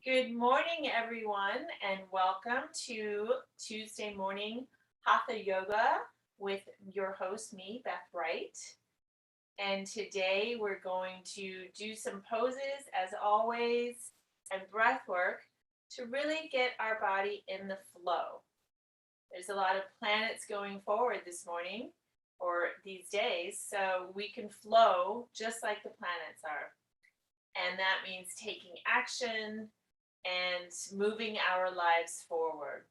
Good morning, everyone, and welcome to Tuesday morning Hatha Yoga with your host, me, Beth Wright. And today we're going to do some poses, as always, and breath work to really get our body in the flow. There's a lot of planets going forward this morning or these days, so we can flow just like the planets are. And that means taking action and moving our lives forward.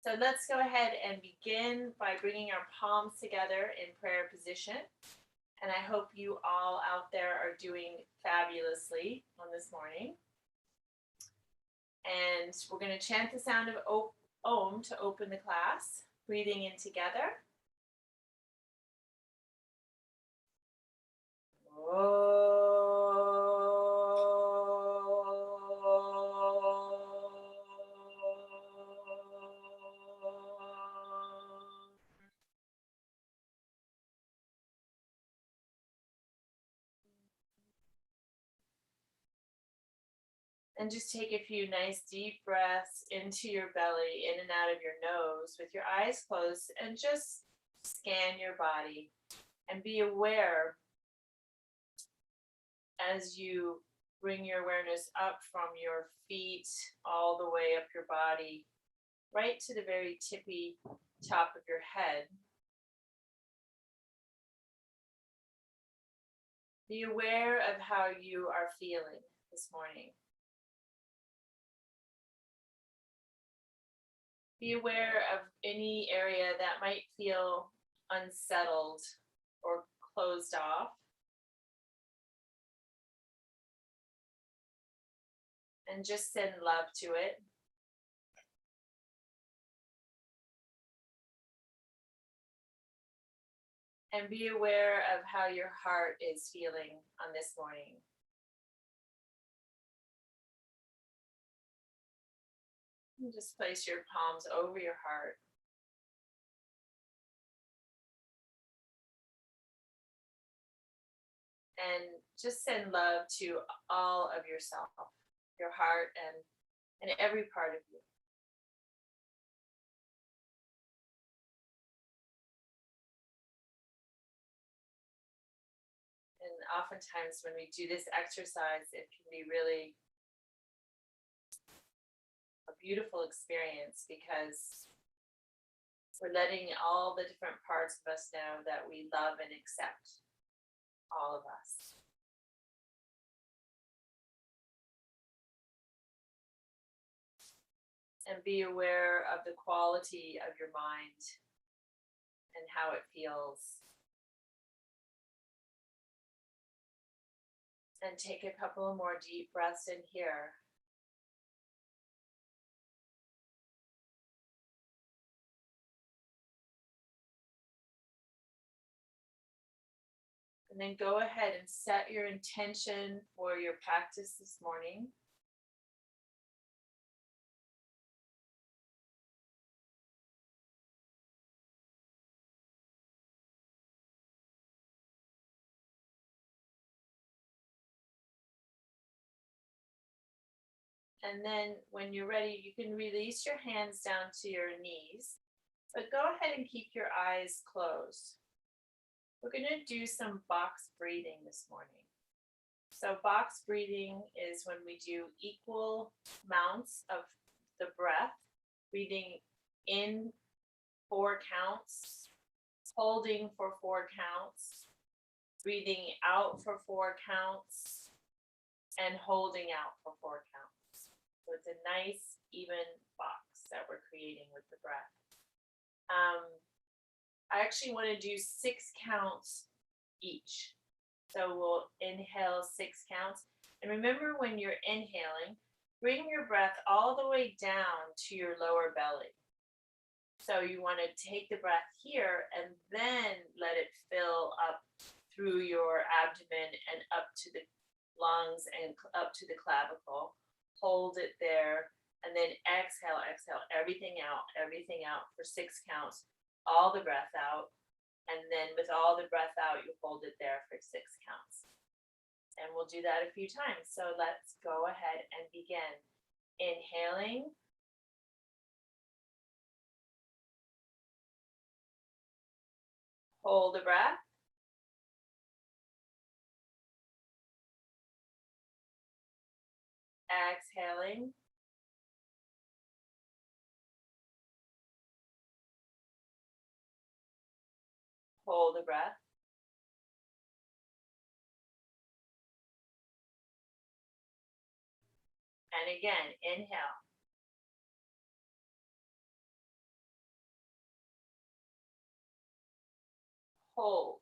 So let's go ahead and begin by bringing our palms together in prayer position. And I hope you all out there are doing fabulously on this morning. And we're going to chant the sound of Om to open the class, breathing in together. And just take a few nice deep breaths into your belly, in and out of your nose with your eyes closed, and just scan your body and be aware as you bring your awareness up from your feet all the way up your body, right to the very tippy top of your head. Be aware of how you are feeling this morning. Be aware of any area that might feel unsettled or closed off. And just send love to it. And be aware of how your heart is feeling on this morning. And just place your palms over your heart. And just send love to all of yourself, your heart, and every part of you. And oftentimes when we do this exercise, it can be really a beautiful experience because we're letting all the different parts of us know that we love and accept all of us. And be aware of the quality of your mind and how it feels. And take a couple of more deep breaths in here. And then go ahead and set your intention for your practice this morning. And then when you're ready, you can release your hands down to your knees, but go ahead and keep your eyes closed. We're going to do some box breathing this morning. So box breathing is when we do equal amounts of the breath, breathing in 4 counts, holding for 4 counts, breathing out for 4 counts, and holding out for 4 counts. So it's a nice, even box that we're creating with the breath. I actually want to do 6 counts each. So we'll inhale 6 counts. And remember, when you're inhaling, bring your breath all the way down to your lower belly. So you want to take the breath here and then let it fill up through your abdomen and up to the lungs and up to the clavicle. Hold it there and then exhale everything out for 6 counts. All the breath out, and then with all the breath out, you hold it there for 6 counts. And we'll do that a few times. So let's go ahead and begin. Inhaling. Hold the breath. Exhaling. Hold the breath. And again, inhale. Hold.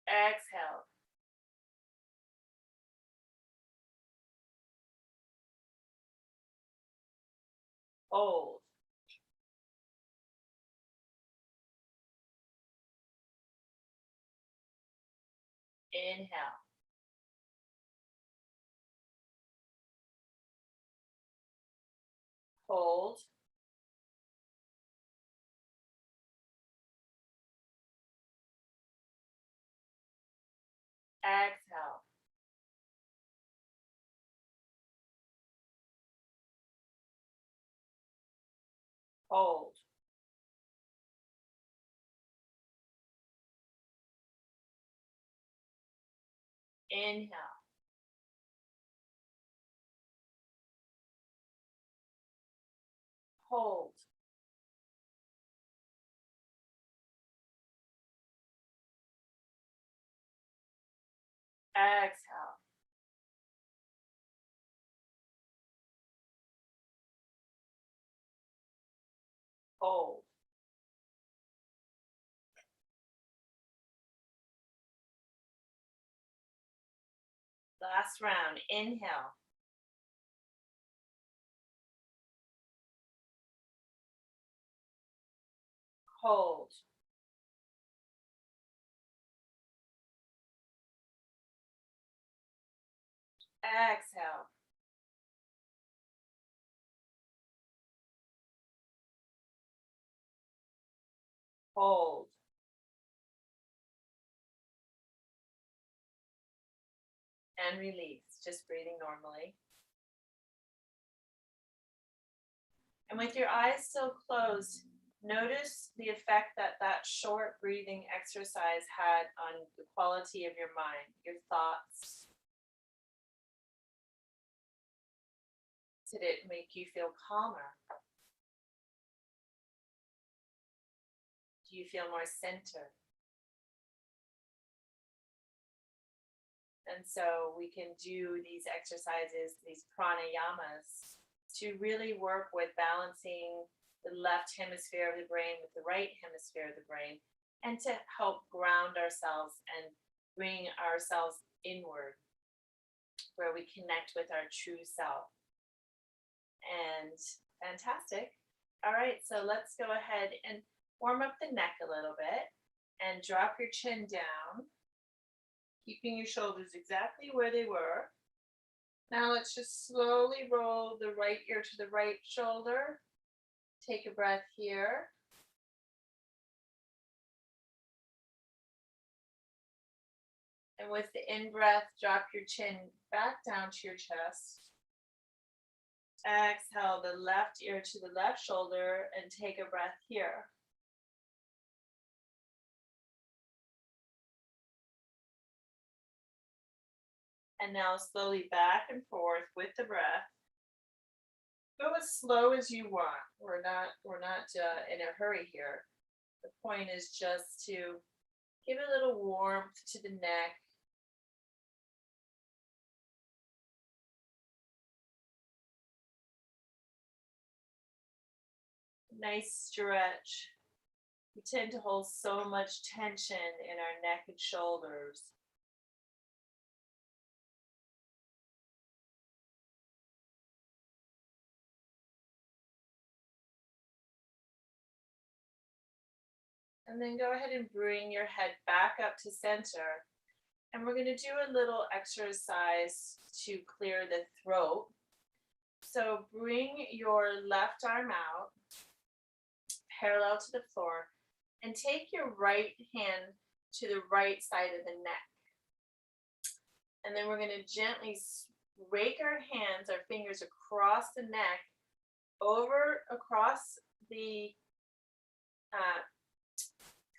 Exhale. Hold. Inhale. Hold. Exhale. Hold. Inhale. Hold. Exhale. Hold. Last round. Inhale. Hold. Exhale. Hold. And release. Just breathing normally. And with your eyes still closed, notice the effect that that short breathing exercise had on the quality of your mind, your thoughts. Did it make you feel calmer? Do you feel more centered? And so we can do these exercises, these pranayamas, to really work with balancing the left hemisphere of the brain with the right hemisphere of the brain, and to help ground ourselves and bring ourselves inward, where we connect with our true self. And fantastic. All right, so let's go ahead and warm up the neck a little bit and drop your chin down, keeping your shoulders exactly where they were. Now let's just slowly roll the right ear to the right shoulder. Take a breath here. And with the in-breath, drop your chin back down to your chest. Exhale the left ear to the left shoulder and take a breath here. And now slowly back and forth with the breath. Go as slow as you want. We're not in a hurry here. The point is just to give a little warmth to the neck. Nice stretch. We tend to hold so much tension in our neck and shoulders. And then go ahead and bring your head back up to center. And we're going to do a little exercise to clear the throat. So bring your left arm out, parallel to the floor, and take your right hand to the right side of the neck. And then we're going to gently rake our hands, our fingers across the neck, across the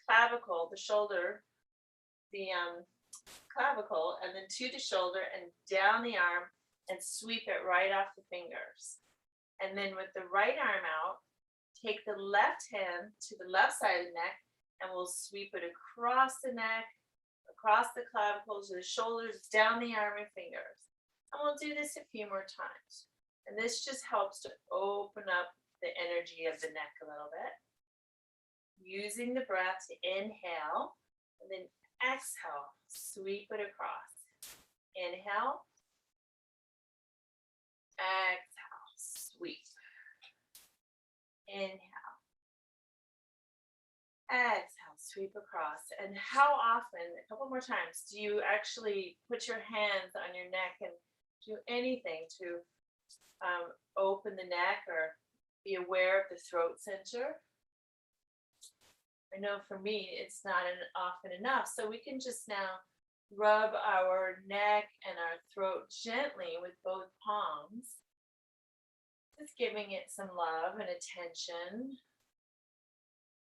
clavicle, the shoulder, the clavicle, and then to the shoulder and down the arm and sweep it right off the fingers. And then with the right arm out, take the left hand to the left side of the neck and we'll sweep it across the neck, across the clavicle, to the shoulders, down the arm and fingers. And we'll do this a few more times. And this just helps to open up the energy of the neck a little bit. Using the breath to inhale and then exhale, sweep it across. Inhale, exhale, sweep. Inhale, exhale, sweep across. And how often, a couple more times, do you actually put your hands on your neck and do anything to open the neck or be aware of the throat center? I know for me, it's not often enough. So we can just now rub our neck and our throat gently with both palms. Just giving it some love and attention.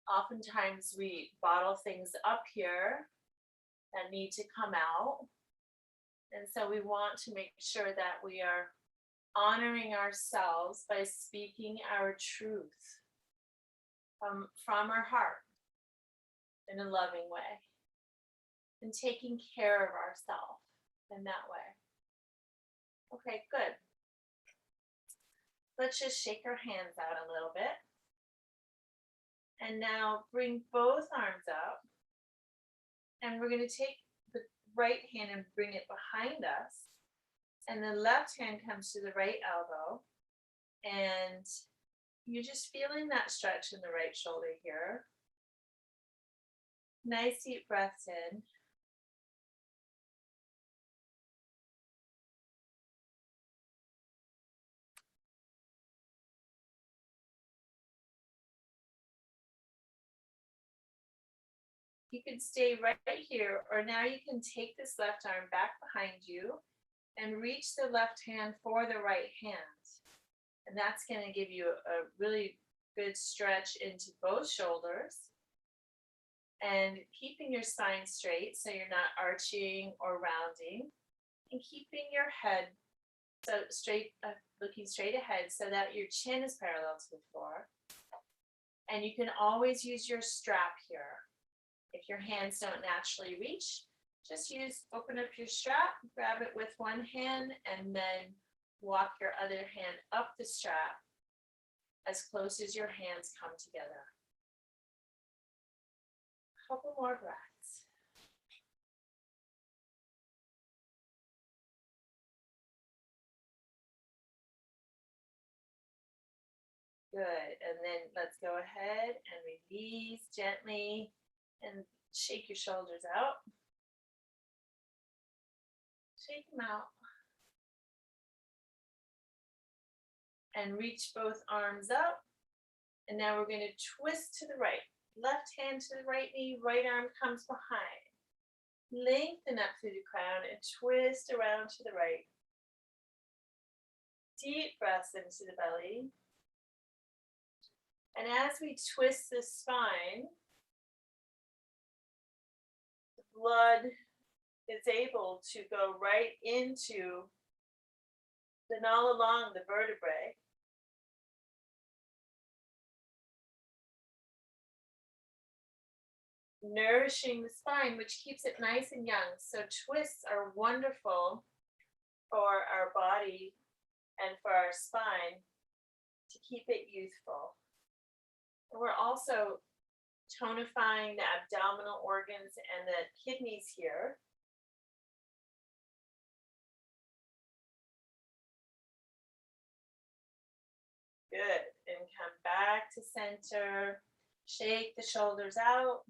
Oftentimes we bottle things up here that need to come out. And so we want to make sure that we are honoring ourselves by speaking our truth from our heart in a loving way and taking care of ourselves in that way. Okay, good. Let's just shake our hands out a little bit. And now bring both arms up. And we're going to take the right hand and bring it behind us. And the left hand comes to the right elbow. And you're just feeling that stretch in the right shoulder here. Nice deep breaths in. You can stay right here, or now you can take this left arm back behind you and reach the left hand for the right hand. And that's going to give you a really good stretch into both shoulders. And keeping your spine straight so you're not arching or rounding. And keeping your head so straight, looking straight ahead so that your chin is parallel to the floor. And you can always use your strap here. If your hands don't naturally reach, just open up your strap, grab it with one hand, and then walk your other hand up the strap as close as your hands come together. A couple more breaths. Good, and then let's go ahead and release gently and shake your shoulders out. Shake them out. And reach both arms up. And now we're going to twist to the right. Left hand to the right knee, right arm comes behind. Lengthen up through the crown and twist around to the right. Deep breaths into the belly. And as we twist the spine, the blood is able to go right into and all along the vertebrae. Nourishing the spine, which keeps it nice and young. So twists are wonderful for our body and for our spine to keep it youthful. And we're also tonifying the abdominal organs and the kidneys here. Good. And come back to center. Shake the shoulders out.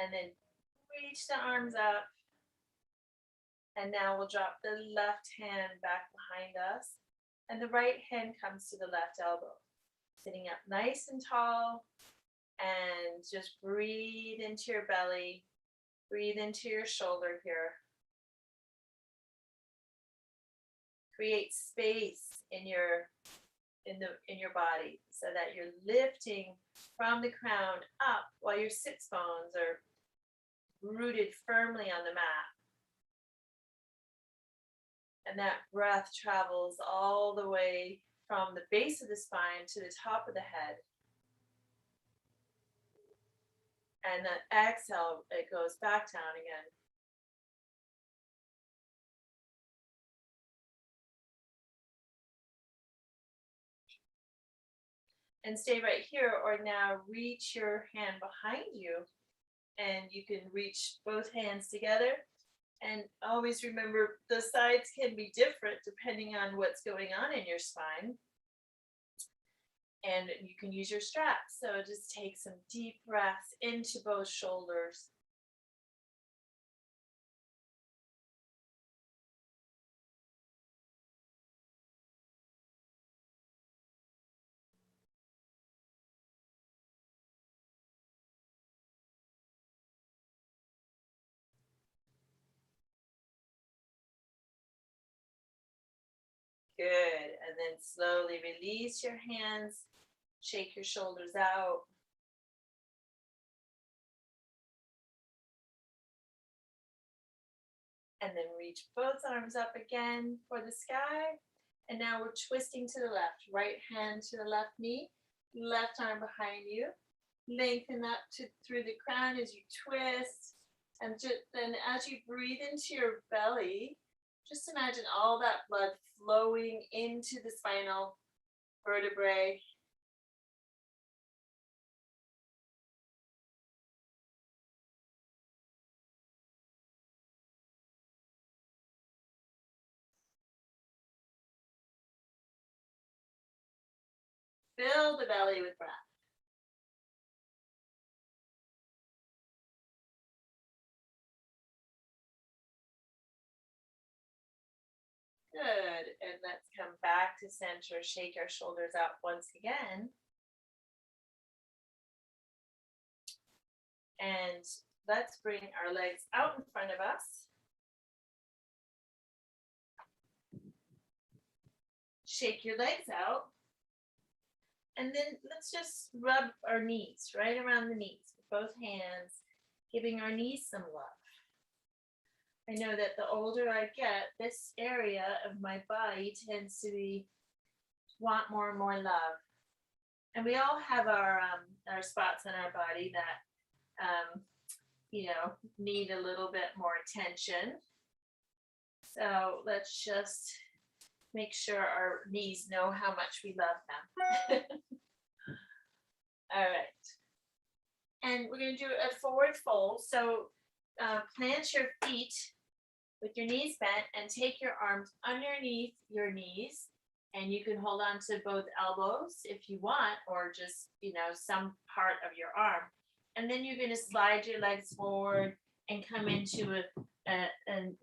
And then reach the arms up. And now we'll drop the left hand back behind us. And the right hand comes to the left elbow. Sitting up nice and tall. And just breathe into your belly, breathe into your shoulder here. Create space in your body so that you're lifting from the crown up while your sits bones are rooted firmly on the mat. And that breath travels all the way from the base of the spine to the top of the head. And that exhale, it goes back down again. And stay right here, or now reach your hand behind you, and you can reach both hands together. And always remember, the sides can be different depending on what's going on in your spine. And you can use your straps. So just take some deep breaths into both shoulders. Good. And then slowly release your hands. Shake your shoulders out. And then reach both arms up again for the sky. And now we're twisting to the left. Right hand to the left knee, left arm behind you. Lengthen up through the crown as you twist. And then as you breathe into your belly, just imagine all that blood flowing into the spinal vertebrae. Fill the belly with breath. Good. And let's come back to center. Shake our shoulders out once again. And let's bring our legs out in front of us. Shake your legs out. And then let's just rub our knees right around the knees with both hands, giving our knees some love. I know that the older I get, this area of my body tends to want more and more love. And we all have our spots in our body that, need a little bit more attention. So let's just make sure our knees know how much we love them. All right. And we're going to do a forward fold. So plant your feet with your knees bent and take your arms underneath your knees. And you can hold on to both elbows if you want, or just, some part of your arm. And then you're going to slide your legs forward and come into a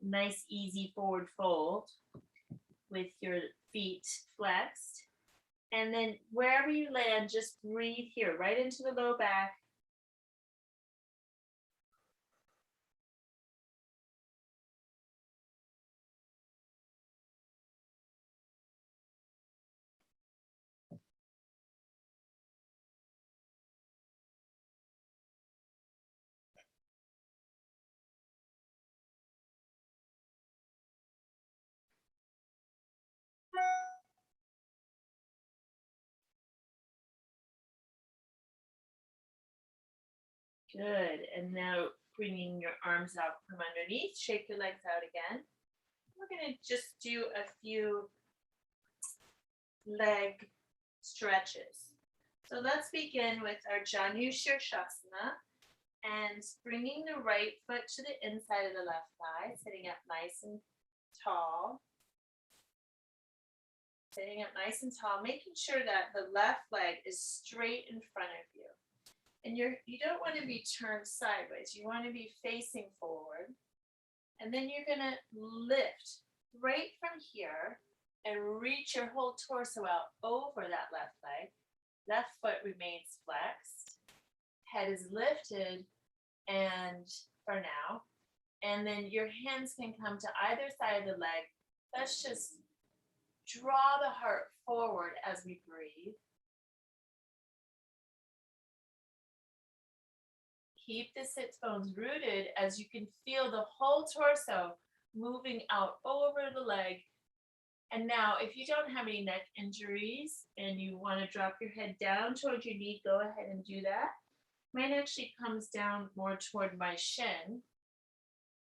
nice, easy forward fold with your feet flexed. And then wherever you land, just breathe here, right into the low back. Good. And now bringing your arms out from underneath, shake your legs out again. We're going to just do a few leg stretches. So let's begin with our Janu Shirshasana and bringing the right foot to the inside of the left thigh, sitting up nice and tall. Sitting up nice and tall, making sure that the left leg is straight in front of you. And you don't want to be turned sideways. You want to be facing forward. And then you're going to lift right from here and reach your whole torso out over that left leg. Left foot remains flexed. head is lifted, and for now, and then your hands can come to either side of the leg. Let's just draw the heart forward as we breathe. Keep the sits bones rooted as you can feel the whole torso moving out over the leg. And now, if you don't have any neck injuries and you want to drop your head down towards your knee, go ahead and do that. Mine actually comes down more toward my shin.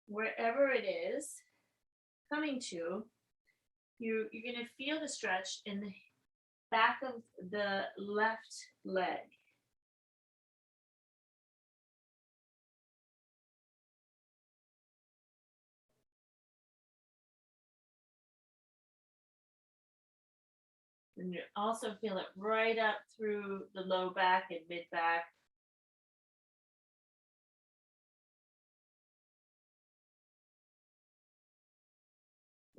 Wherever it is coming to, you're going to feel the stretch in the back of the left leg. And you also feel it right up through the low back and mid back.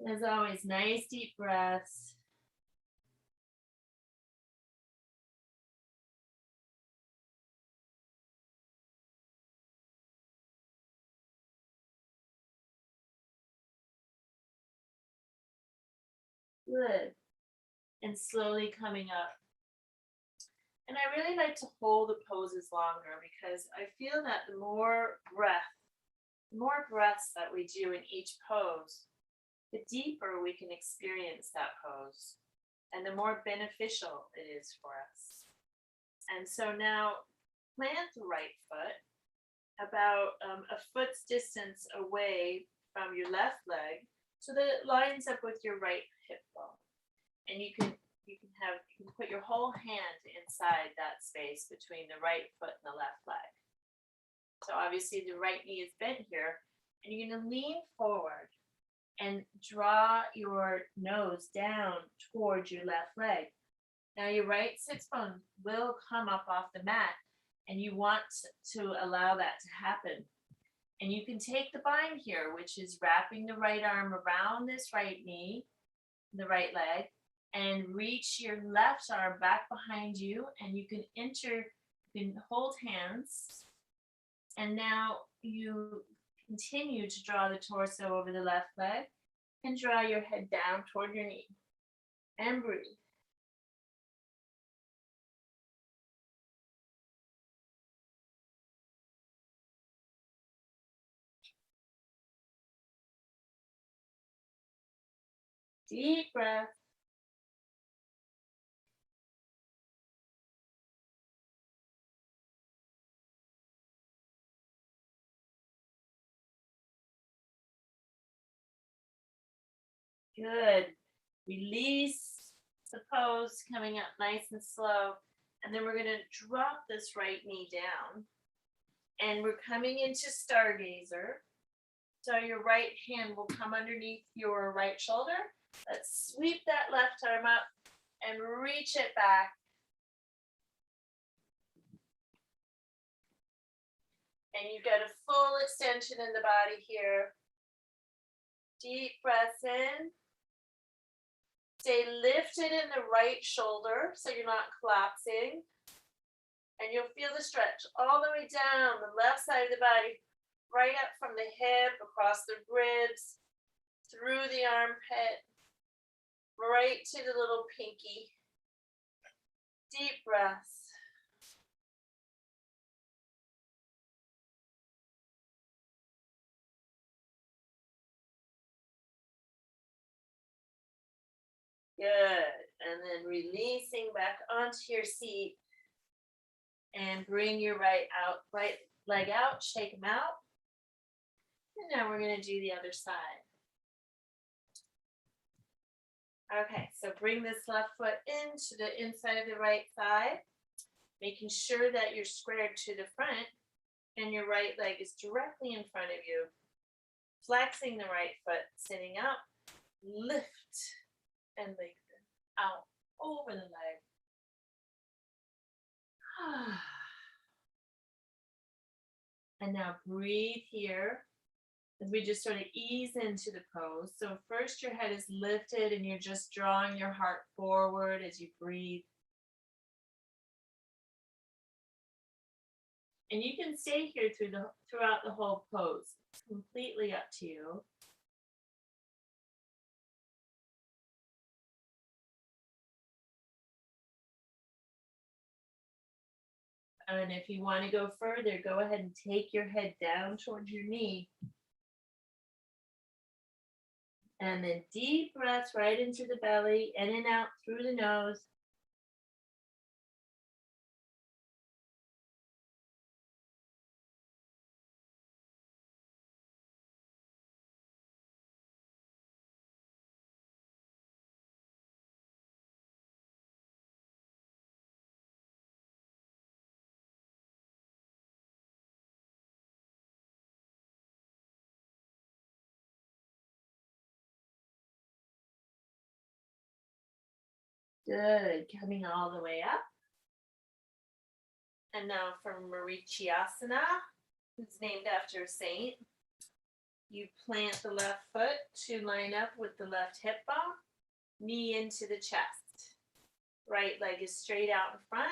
As always, nice deep breaths. Good. And slowly coming up. And I really like to hold the poses longer because I feel that the more breaths that we do in each pose, the deeper we can experience that pose and the more beneficial it is for us. And so now plant the right foot about a foot's distance away from your left leg so that it lines up with your right hip bone. And you can put your whole hand inside that space between the right foot and the left leg. So obviously the right knee is bent here, and you're going to lean forward and draw your nose down towards your left leg. Now your right sits bone will come up off the mat, and you want to allow that to happen. And you can take the bind here, which is wrapping the right arm around this right knee, the right leg, and reach your left arm back behind you, and you can hold hands. And now you continue to draw the torso over the left leg and draw your head down toward your knee and breathe. Deep breath. Good. Release the pose, coming up nice and slow. And then we're going to drop this right knee down. And we're coming into Stargazer. So your right hand will come underneath your right shoulder. Let's sweep that left arm up and reach it back. And you get a full extension in the body here. Deep breaths in. Stay lifted in the right shoulder so you're not collapsing. And you'll feel the stretch all the way down the left side of the body, right up from the hip, across the ribs, through the armpit, right to the little pinky. Deep breaths. Good. And then releasing back onto your seat. And bring your right leg out, shake them out. And now we're going to do the other side. Okay, so bring this left foot into the inside of the right thigh, making sure that you're squared to the front and your right leg is directly in front of you. Flexing the right foot, sitting up, lift and lengthen out over the leg. And now breathe here as we just sort of ease into the pose. So first your head is lifted and you're just drawing your heart forward as you breathe. And you can stay here throughout the whole pose. It's completely up to you. And if you want to go further, go ahead and take your head down towards your knee. And then deep breaths right into the belly, in and out through the nose. Good. Coming all the way up. And now for Marichiasana, who's named after a saint. You plant the left foot to line up with the left hip bone, knee into the chest. Right leg is straight out in front,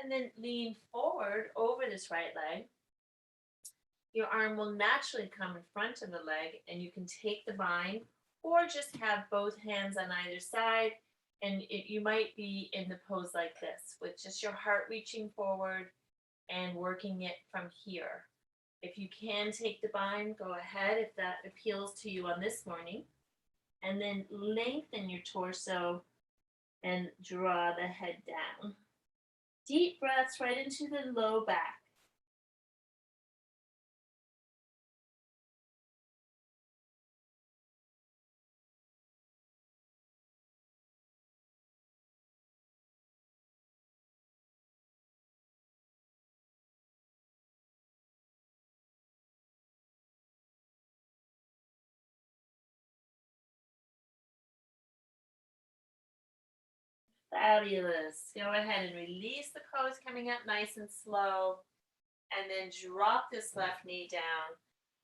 and then lean forward over this right leg. Your arm will naturally come in front of the leg, and you can take the bind or just have both hands on either side. And you might be in the pose like this, with just your heart reaching forward and working it from here. If you can take the bind, go ahead if that appeals to you on this morning. And then lengthen your torso and draw the head down. Deep breaths right into the low back. Fabulous. Go ahead and release the pose, coming up nice and slow. And then drop this left knee down.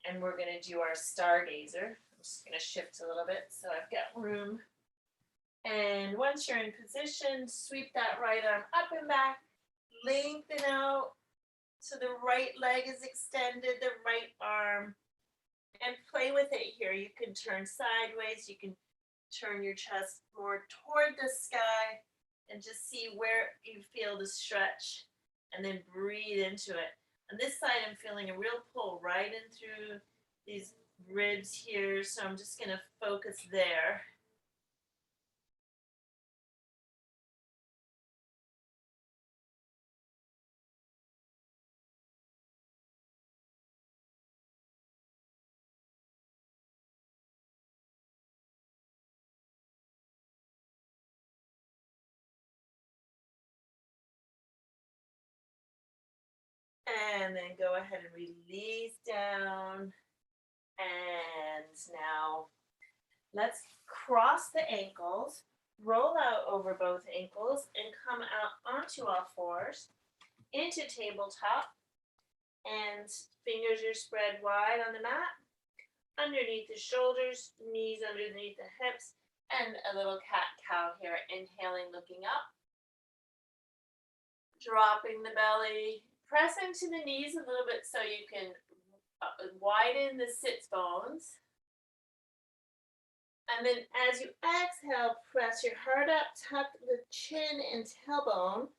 And we're going to do our Stargazer. I'm just going to shift a little bit so I've got room. And once you're in position, sweep that right arm up and back. Lengthen out so the right leg is extended, the right arm. And play with it here. You can turn sideways. You can turn your chest more toward the sky. And just see where you feel the stretch, and then breathe into it. On this side, I'm feeling a real pull right in through these ribs here, so I'm just going to focus there. And then go ahead and release down. And now let's cross the ankles, roll out over both ankles, and come out onto all fours into tabletop. And fingers are spread wide on the mat, underneath the shoulders, knees underneath the hips, and a little cat-cow here. Inhaling, looking up, dropping the belly, press into the knees a little bit so you can widen the sits bones. And then as you exhale, press your heart up, tuck the chin and tailbone,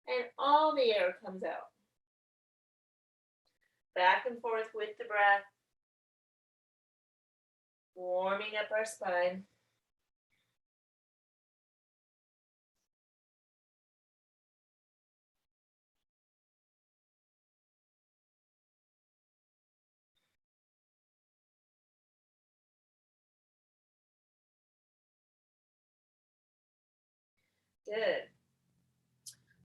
and all the air comes out. Back and forth with the breath, warming up our spine. Good.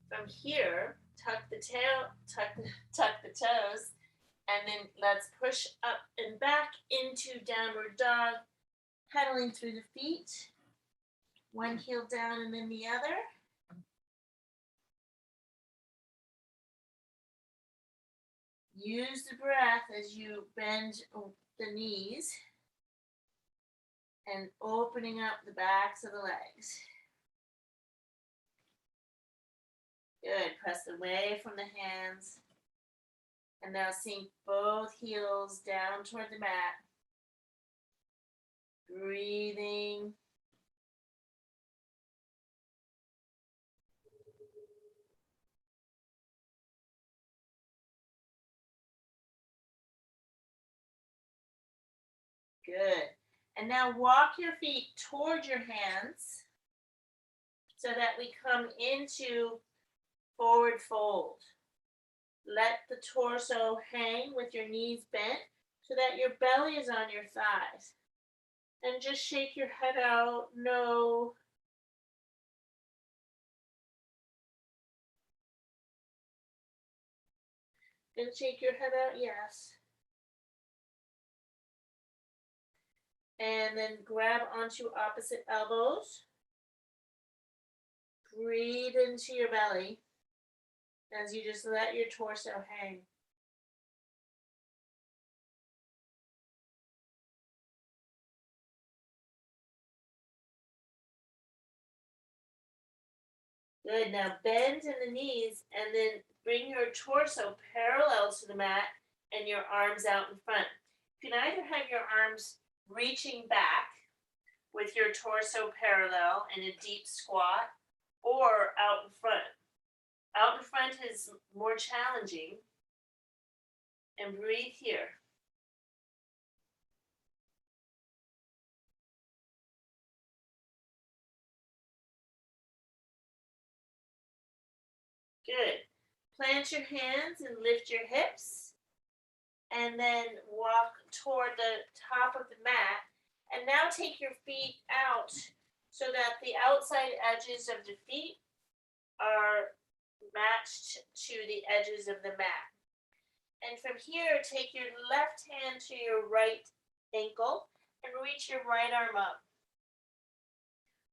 From here, tuck the tail, tuck the toes, and then let's push up and back into downward dog, pedaling through the feet. One heel down and then the other. Use the breath as you bend the knees and opening up the backs of the legs. Good. Press away from the hands. And now sink both heels down toward the mat. Breathing. Good. And now walk your feet toward your hands so that we come into forward fold. Let the torso hang with your knees bent so that your belly is on your thighs. And just shake your head out, no. And shake your head out, yes. And then grab onto opposite elbows. Breathe into your belly as you just let your torso hang. Good. Now bend in the knees and then bring your torso parallel to the mat and your arms out in front. You can either have your arms reaching back with your torso parallel in a deep squat or out in front. Out in front is more challenging. And breathe here. Good. Plant your hands and lift your hips. And then walk toward the top of the mat. And now take your feet out so that the outside edges of the feet are matched to the edges of the mat. And from here, take your left hand to your right ankle and reach your right arm up.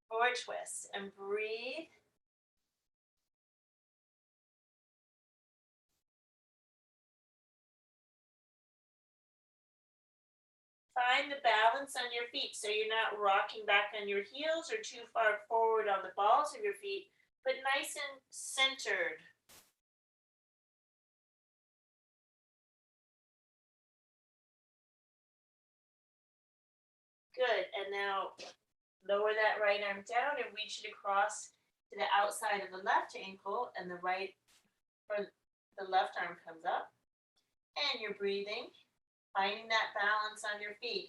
Forward twist and breathe. Find the balance on your feet so you're not rocking back on your heels or too far forward on the balls of your feet, but nice and centered. Good. And now lower that right arm down and reach it across to the outside of the left ankle, and the right or the left arm comes up. And you're breathing, finding that balance on your feet.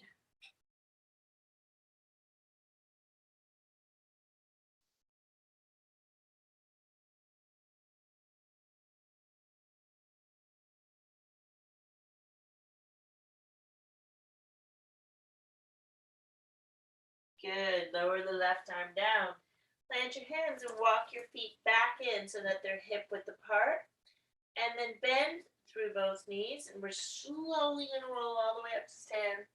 Good. Lower the left arm down. Plant your hands and walk your feet back in so that they're hip width apart. And then bend through both knees. And we're slowly going to roll all the way up to stand.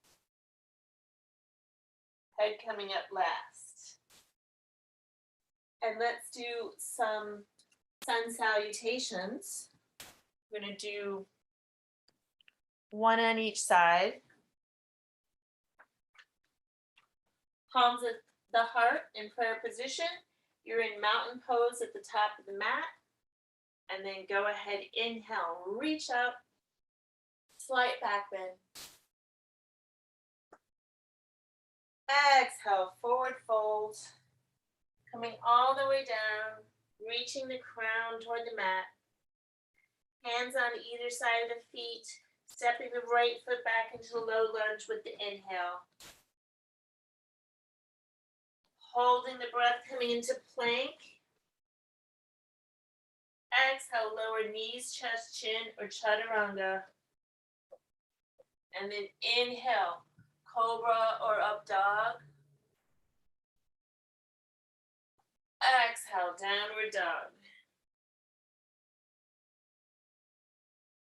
Head coming up last. And let's do some sun salutations. We're going to do one on each side. Palms at the heart in prayer position. You're in mountain pose at the top of the mat. And then go ahead, inhale, reach up, slight back bend. Exhale, forward fold. Coming all the way down, reaching the crown toward the mat. Hands on either side of the feet, stepping the right foot back into the low lunge with the inhale. Holding the breath, coming into plank. Exhale, lower knees, chest, chin, or chaturanga. And then inhale, cobra or up dog. Exhale, downward dog.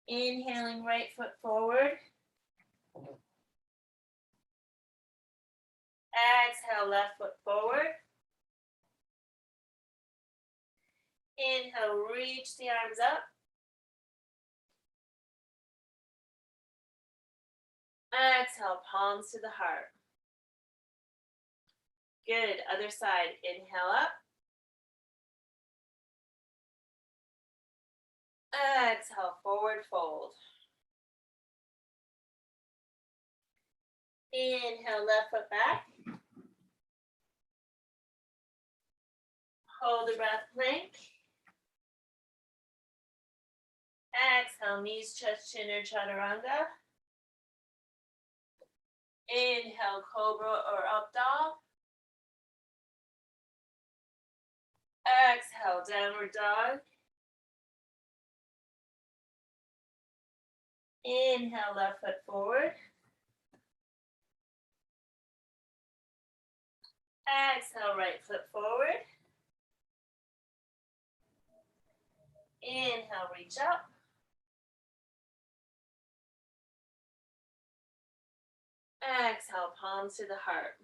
Inhaling, right foot forward. Exhale, left foot forward. Inhale, reach the arms up. Exhale, palms to the heart. Good. Other side. Inhale up. Exhale, forward fold. Inhale, left foot back. Hold the breath, plank. Exhale, knees, chest, chin, or chaturanga. Inhale, cobra or up dog. Exhale, downward dog. Inhale, left foot forward. Exhale, right foot forward. Inhale, reach up. Exhale, palms to the heart.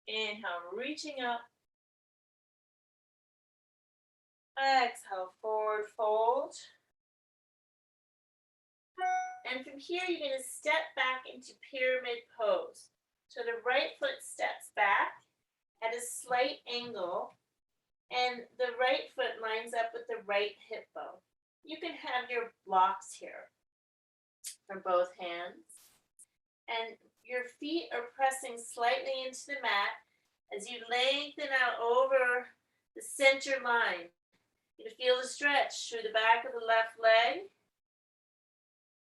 Inhale, reaching up. Exhale, forward fold. And from here, you're going to step back into pyramid pose. So the right foot steps back at a slight angle, and the right foot lines up with the right hip bone. You can have your blocks here for both hands. And your feet are pressing slightly into the mat as you lengthen out over the center line. You feel the stretch through the back of the left leg.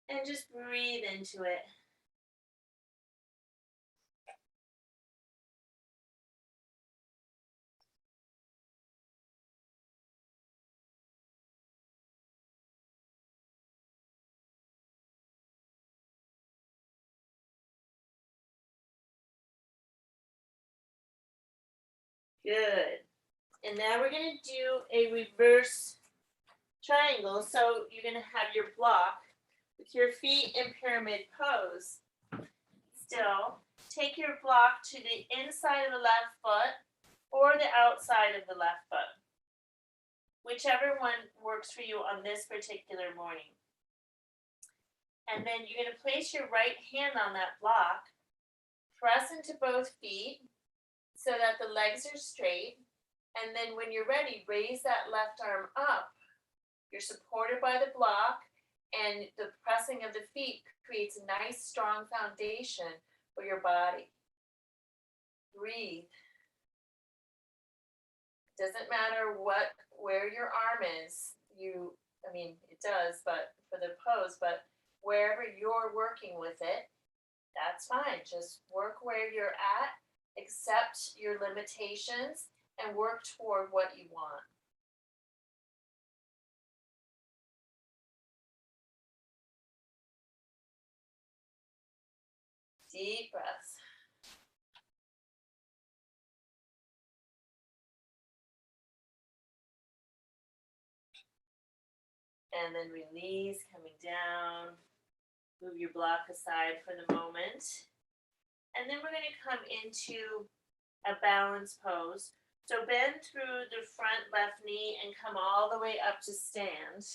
And just breathe into it. Good. And now we're going to do a reverse triangle. So you're going to have your block with your feet in pyramid pose. Still, take your block to the inside of the left foot or the outside of the left foot. Whichever one works for you on this particular morning. And then you're going to place your right hand on that block, press into both feet so that the legs are straight. And then when you're ready, raise that left arm up. You're supported by the block, and the pressing of the feet creates a nice, strong foundation for your body. Breathe. Doesn't matter where your arm is. It does, but for the pose, but wherever you're working with it, that's fine. Just work where you're at, accept your limitations, and work toward what you want. Deep breaths. And then release, coming down. Move your block aside for the moment. And then we're going to come into a balance pose. So bend through the front left knee and come all the way up to stand.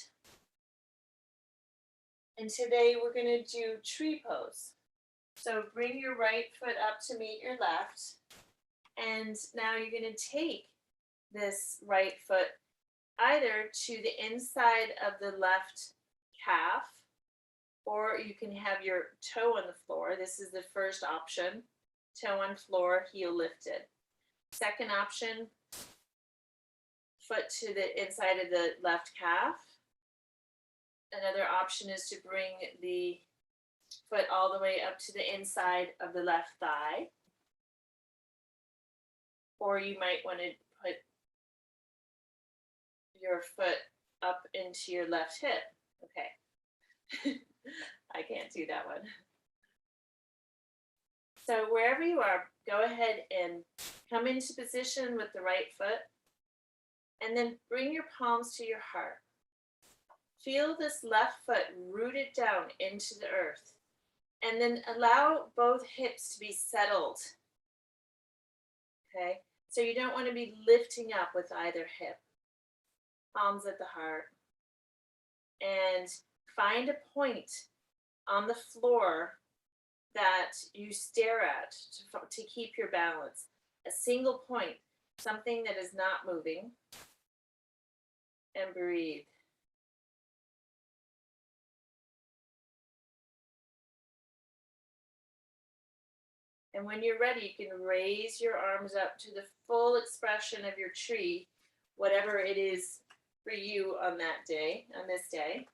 And today we're going to do tree pose. So bring your right foot up to meet your left. And now you're going to take this right foot either to the inside of the left calf, or you can have your toe on the floor. This is the first option. Toe on floor, heel lifted. Second option, foot to the inside of the left calf. Another option is to bring the foot all the way up to the inside of the left thigh. Or you might want to put your foot up into your left hip. Okay. I can't do that one. So wherever you are, go ahead and come into position with the right foot. And then bring your palms to your heart. Feel this left foot rooted down into the earth. And then allow both hips to be settled. Okay? So you don't want to be lifting up with either hip. Palms at the heart. And find a point on the floor that you stare at to keep your balance. A single point, something that is not moving. And breathe. And when you're ready, you can raise your arms up to the full expression of your tree, whatever it is for you on that day, on this day.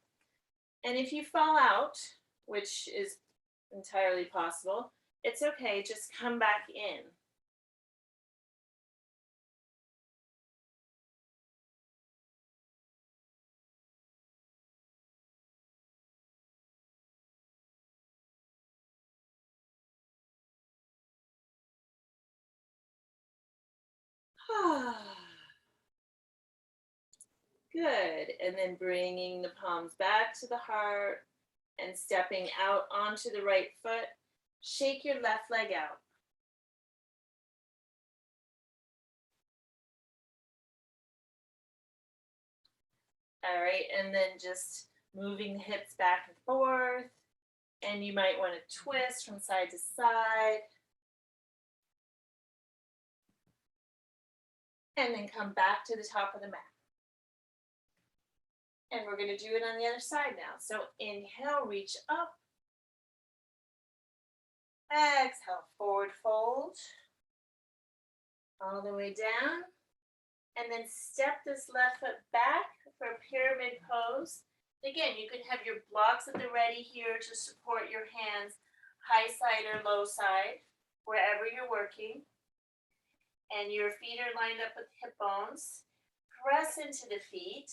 And if you fall out, which is entirely possible, it's okay, just come back in. Good. And then bringing the palms back to the heart and stepping out onto the right foot. Shake your left leg out. All right. And then just moving the hips back and forth. And you might want to twist from side to side. And then come back to the top of the mat. And we're going to do it on the other side now. So inhale, reach up. Exhale, forward fold. All the way down. And then step this left foot back for a pyramid pose. Again, you can have your blocks at the ready here to support your hands, high side or low side, wherever you're working. And your feet are lined up with hip bones. Press into the feet.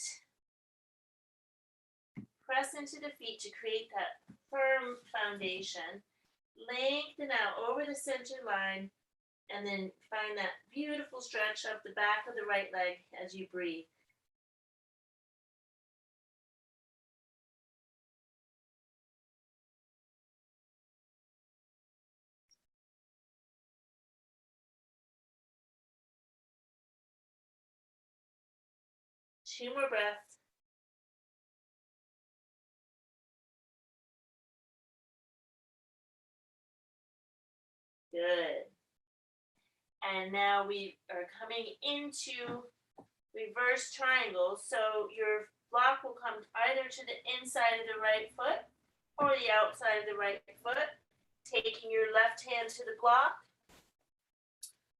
Press into the feet to create that firm foundation. Lengthen out over the center line. And then find that beautiful stretch up the back of the right leg as you breathe. Two more breaths. Good. And now we are coming into reverse triangle. So your block will come either to the inside of the right foot or the outside of the right foot. Taking your left hand to the block,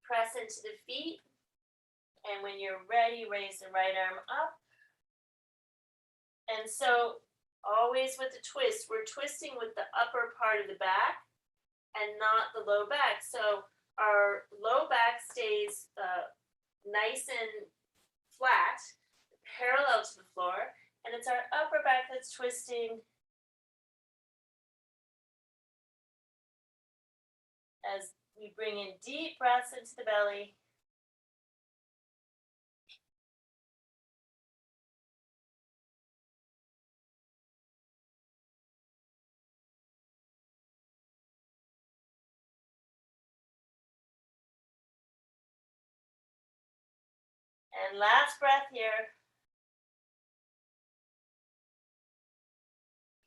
press into the feet. And when you're ready, raise the right arm up. And so always with the twist, we're twisting with the upper part of the back and not the low back. So our low back stays nice and flat, parallel to the floor, and it's our upper back that's twisting as we bring in deep breaths into the belly. And last breath here.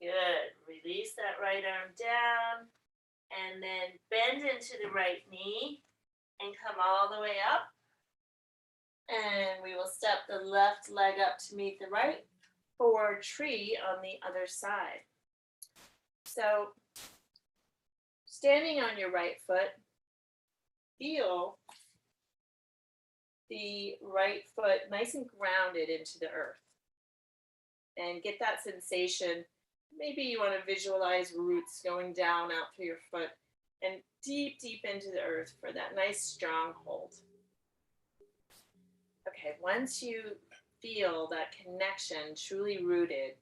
Good. Release that right arm down and then bend into the right knee and come all the way up. And we will step the left leg up to meet the right for tree on the other side. So standing on your right foot, feel the right foot nice and grounded into the earth. And get that sensation. Maybe you want to visualize roots going down out through your foot and deep, deep into the earth for that nice strong hold. Okay, once you feel that connection truly rooted,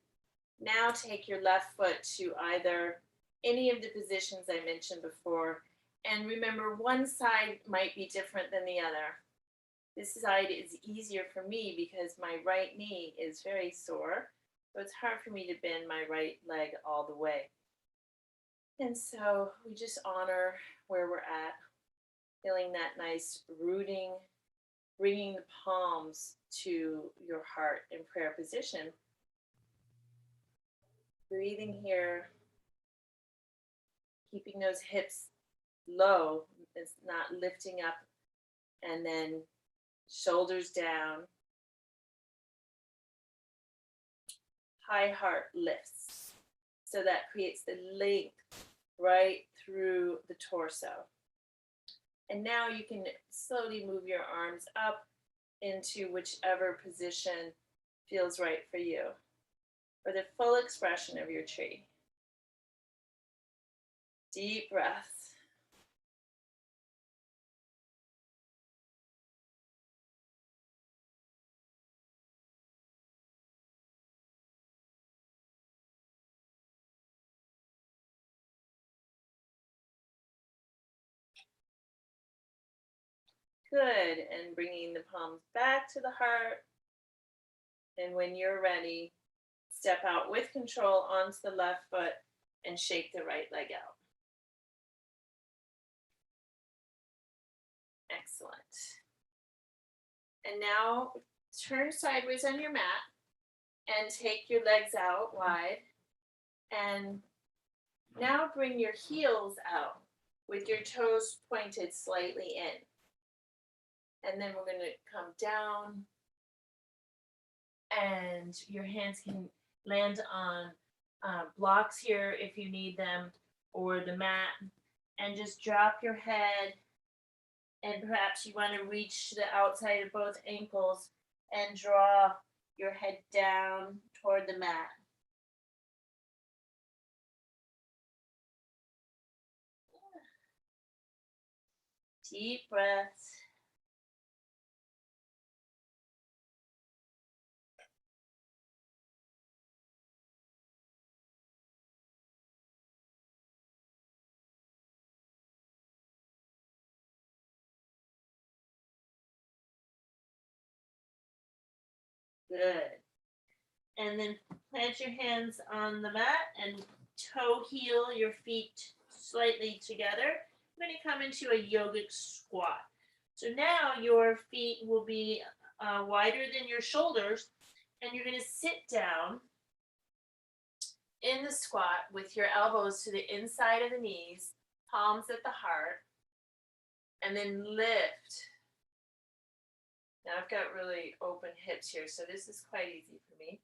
now take your left foot to either any of the positions I mentioned before. And remember, one side might be different than the other. This side is easier for me because my right knee is very sore. So it's hard for me to bend my right leg all the way. And so we just honor where we're at, feeling that nice rooting, bringing the palms to your heart in prayer position. Breathing here, keeping those hips low, it's not lifting up, and then shoulders down. High heart lifts. So that creates the length right through the torso. And now you can slowly move your arms up into whichever position feels right for you, for the full expression of your tree. Deep breaths. Good. And bringing the palms back to the heart. And when you're ready, step out with control onto the left foot and shake the right leg out. Excellent. And now turn sideways on your mat and take your legs out wide. And now bring your heels out with your toes pointed slightly in. And then we're going to come down, and your hands can land on blocks here if you need them, or the mat, and just drop your head. And perhaps you want to reach to the outside of both ankles and draw your head down toward the mat. Deep breaths. Good. And then plant your hands on the mat and toe heel your feet slightly together. I'm going to come into a yogic squat. So now your feet will be wider than your shoulders, and you're going to sit down in the squat with your elbows to the inside of the knees, palms at the heart, and then lift. Now I've got really open hips here, so this is quite easy for me.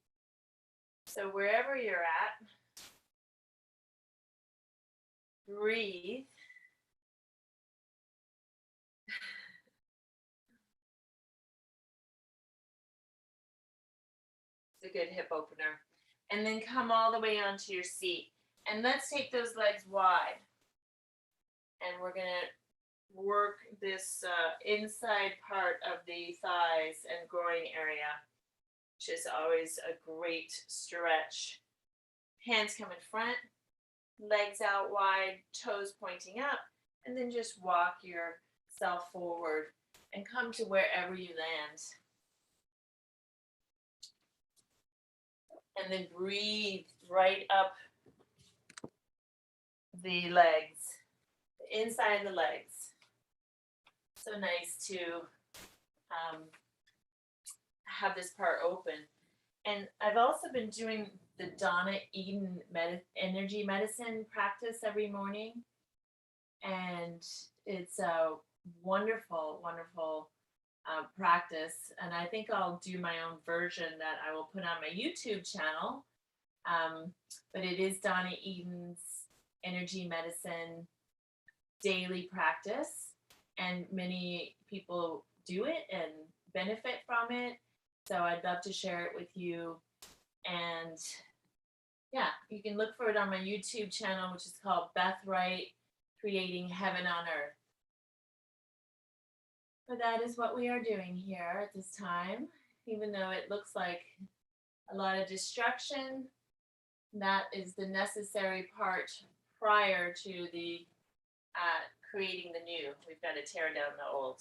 So wherever you're at, breathe. It's a good hip opener. And then come all the way onto your seat. And let's take those legs wide. And we're going to work this inside part of the thighs and groin area, which is always a great stretch. Hands come in front, legs out wide, toes pointing up, and then just walk yourself forward and come to wherever you land. And then breathe right up the legs, the inside of the legs. So nice to have this part open. And I've also been doing the Donna Eden energy medicine practice every morning. And it's a wonderful, wonderful practice. And I think I'll do my own version that I will put on my YouTube channel. But it is Donna Eden's energy medicine daily practice. And many people do it and benefit from it. So I'd love to share it with you. And yeah, you can look for it on my YouTube channel, which is called Beth Wright, Creating Heaven on Earth. But that is what we are doing here at this time. Even though it looks like a lot of destruction, that is the necessary part prior to the creating the new. We've got to tear down the old.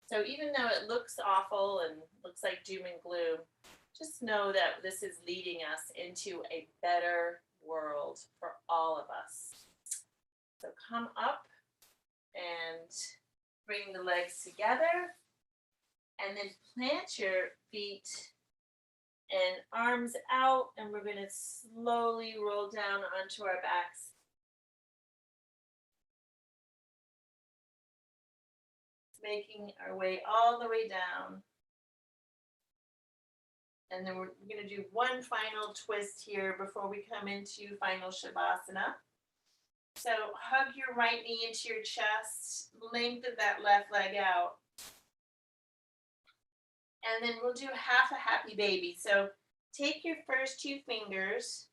So even though it looks awful and looks like doom and gloom, just know that this is leading us into a better world for all of us. So come up and bring the legs together, and then plant your feet and arms out, and we're going to slowly roll down onto our backs. Making our way all the way down. And then we're going to do one final twist here before we come into final Shavasana. So hug your right knee into your chest, lengthen that left leg out. And then we'll do half a happy baby. So take your first two fingers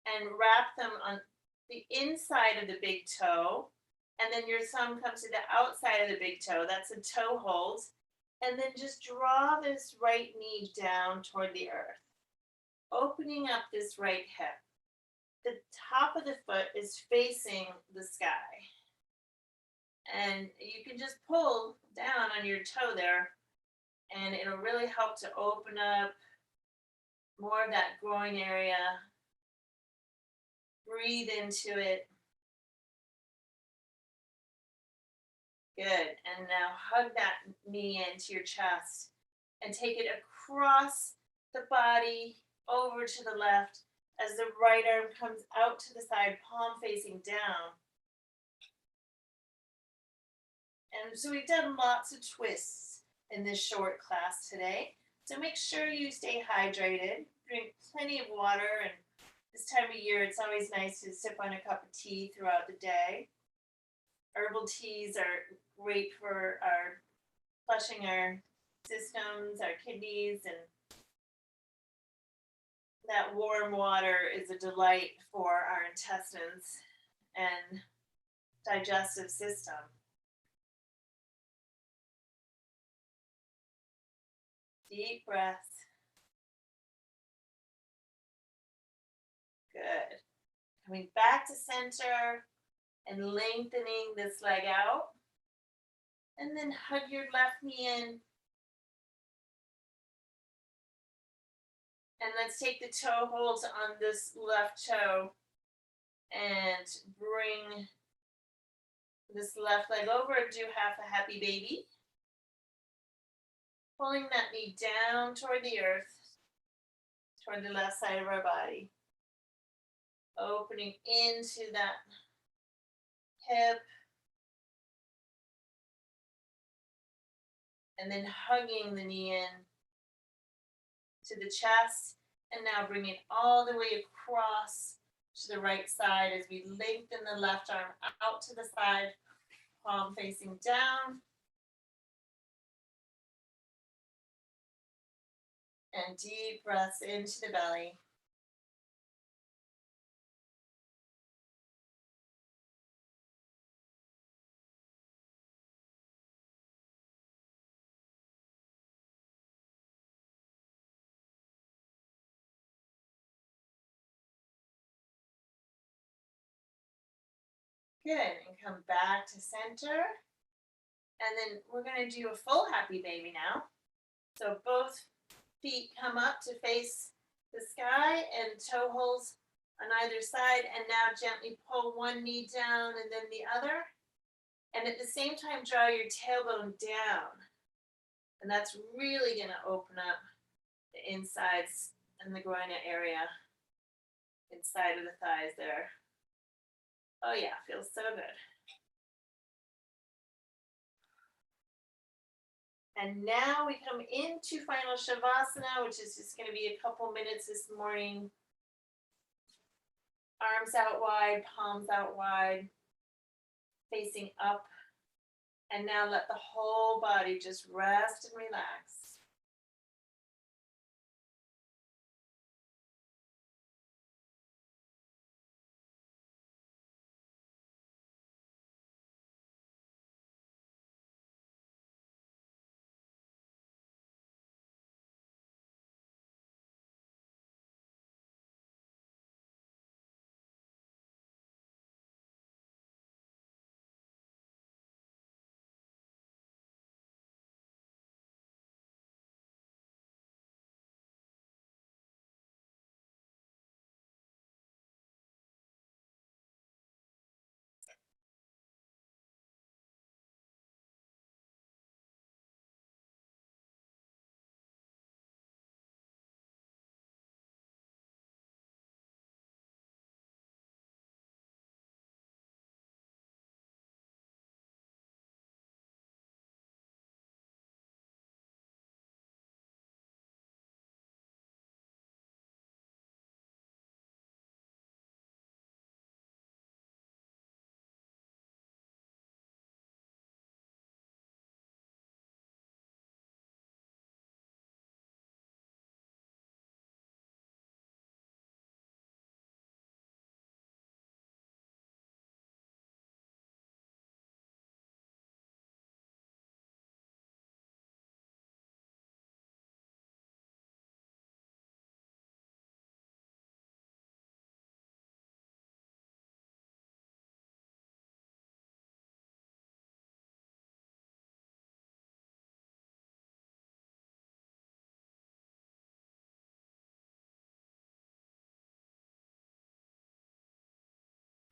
and wrap them on the inside of the big toe. And then your thumb comes to the outside of the big toe. That's a toe hold. And then just draw this right knee down toward the earth, opening up this right hip. The top of the foot is facing the sky. And you can just pull down on your toe there, and it'll really help to open up more of that groin area. Breathe into it. Good. And now hug that knee into your chest and take it across the body over to the left as the right arm comes out to the side, palm facing down. And so we've done lots of twists in this short class today. So make sure you stay hydrated, drink plenty of water, and this time of year it's always nice to sip on a cup of tea throughout the day. Herbal teas are great for our flushing our systems, our kidneys, and that warm water is a delight for our intestines and digestive system. Deep breaths. Good. Coming back to center and lengthening this leg out. And then hug your left knee in. And let's take the toe holds on this left toe and bring this left leg over and do half a happy baby. Pulling that knee down toward the earth, toward the left side of our body. Opening into that hip. And then hugging the knee in to the chest. And now bring it all the way across to the right side as we lengthen the left arm out to the side, palm facing down. And deep breaths into the belly. Good, and come back to center. And then we're gonna do a full happy baby now. So both feet come up to face the sky and toe holds on either side, and now gently pull one knee down and then the other. And at the same time, draw your tailbone down. And that's really gonna open up the insides and the groin area, inside of the thighs there. Oh yeah, feels so good. And now we come into final shavasana, which is just going to be a couple minutes this morning. Arms out wide, palms out wide, facing up. And now let the whole body just rest and relax.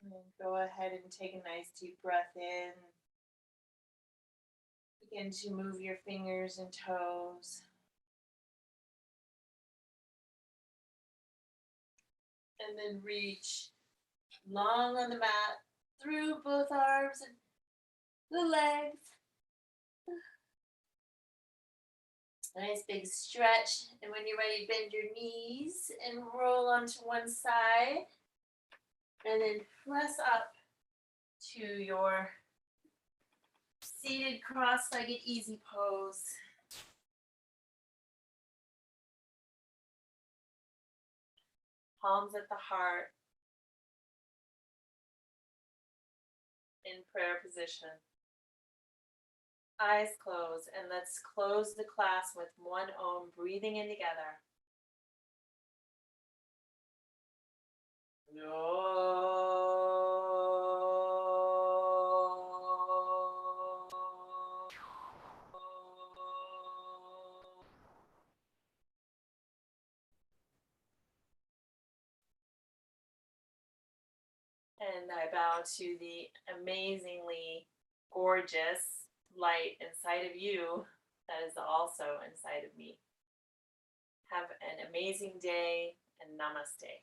And go ahead and take a nice deep breath in. Begin to move your fingers and toes. And then reach long on the mat through both arms and the legs. Nice big stretch. And when you're ready, bend your knees and roll onto one side. And then press up to your seated cross-legged easy pose. Palms at the heart. In prayer position. Eyes closed, and let's close the class with one Om, breathing in together. And I bow to the amazingly gorgeous light inside of you that is also inside of me. Have an amazing day and namaste.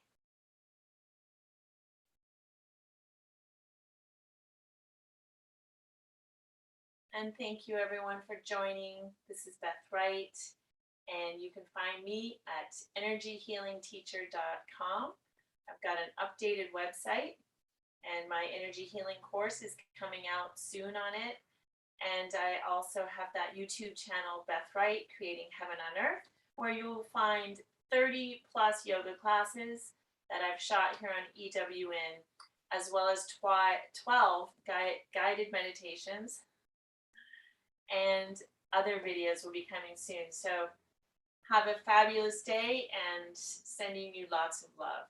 And thank you everyone for joining. This is Beth Wright, and you can find me at energyhealingteacher.com. I've got an updated website, and my energy healing course is coming out soon on it. And I also have that YouTube channel, Beth Wright, Creating Heaven on Earth, where you will find 30 plus yoga classes that I've shot here on EWN, as well as 12 guided meditations, and other videos will be coming soon. So have a fabulous day, and sending you lots of love.